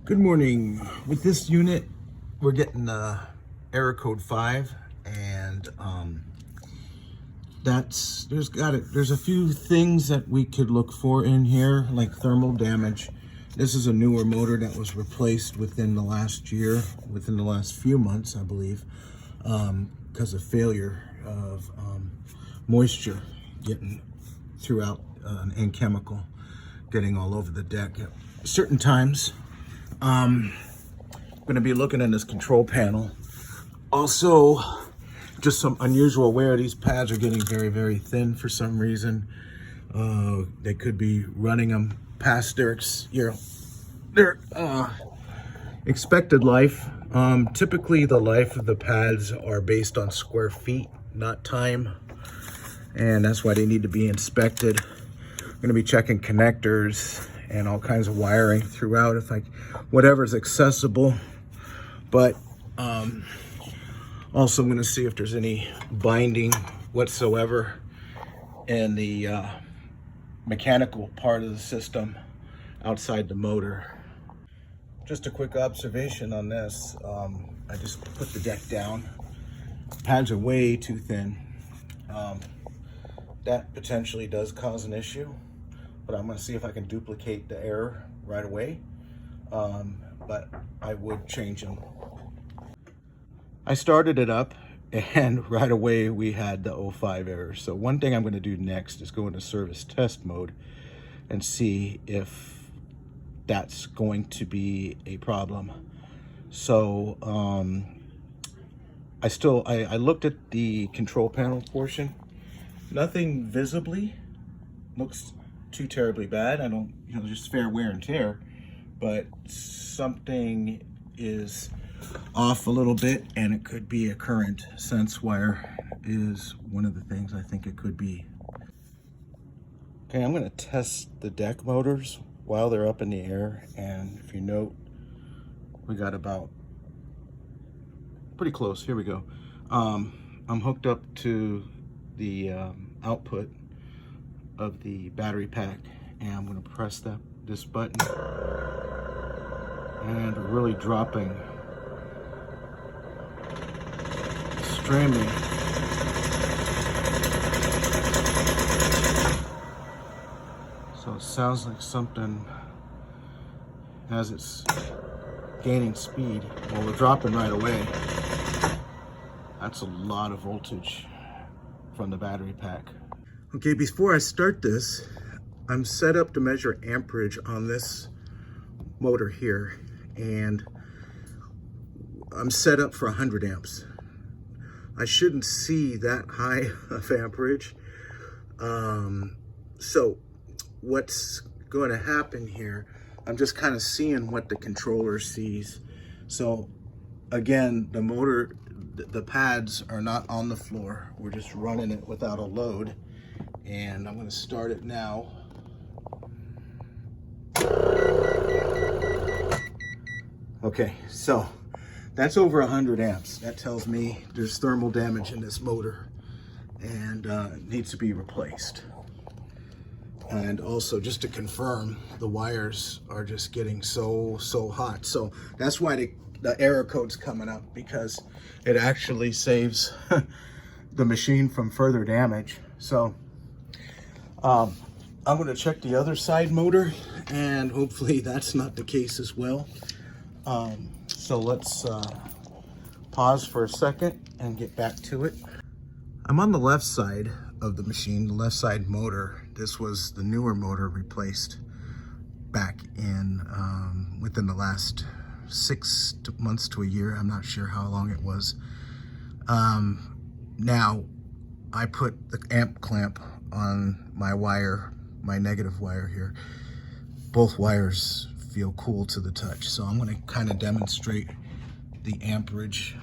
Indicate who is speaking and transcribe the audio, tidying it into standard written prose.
Speaker 1: Good morning. With this unit, we're getting error code 5, and there's a few things that we could look for in here, like thermal damage. This is a newer motor that was replaced within the last year, within the last few months, I believe, because of failure of moisture getting throughout and chemical getting all over the deck at certain times. I'm going to be looking in this control panel. Also, just some unusual wear. These pads are getting very, very thin for some reason. They could be running them past their expected life. Typically, the life of the pads are based on square feet, not time, and that's why they need to be inspected. I'm going to be checking connectors and all kinds of wiring throughout, whatever's accessible. But also I'm going to see if there's any binding whatsoever in the mechanical part of the system outside the motor. Just a quick observation on this. I just put the deck down. Pads are way too thin. That potentially does cause an issue, but I'm going to see if I can duplicate the error right away. But I would change them. I started it up, and right away we had the 05 error. So one thing I'm going to do next is go into service test mode and see if that's going to be a problem. So I looked at the control panel portion. Nothing visibly looks too terribly bad. I don't, just fair wear and tear, but something is off a little bit, and it could be a current sense wire is one of the things I think it could be. Okay, I'm going to test the deck motors while they're up in the air, and if you note, we got about pretty close. Here we go. I'm hooked up to the output of the battery pack, and I'm going to press this button, and really dropping extremely. So it sounds like something, as it's gaining speed, well, we're dropping right away. That's a lot of voltage from the battery pack. Okay, before I start this, I'm set up to measure amperage on this motor here, and I'm set up for 100 amps. I shouldn't see that high of amperage. So what's going to happen here, I'm just kind of seeing what the controller sees. So again, the motor, the pads are not on the floor. We're just running it without a load. And I'm going to start it now. Okay, so that's over 100 amps. That tells me there's thermal damage in this motor, and it needs to be replaced. And also, just to confirm, the wires are just getting so hot. So that's why the error code's coming up, because it actually saves the machine from further damage. So I'm going to check the other side motor, and hopefully that's not the case as well. So let's pause for a second and get back to it. I'm on the left side of the machine, the left side motor. This was the newer motor replaced back in within the last 6 months to a year. I'm not sure how long it was. Now I put the amp clamp on my wire, my negative wire here. Both wires feel cool to the touch, so I'm going to kind of demonstrate the amperage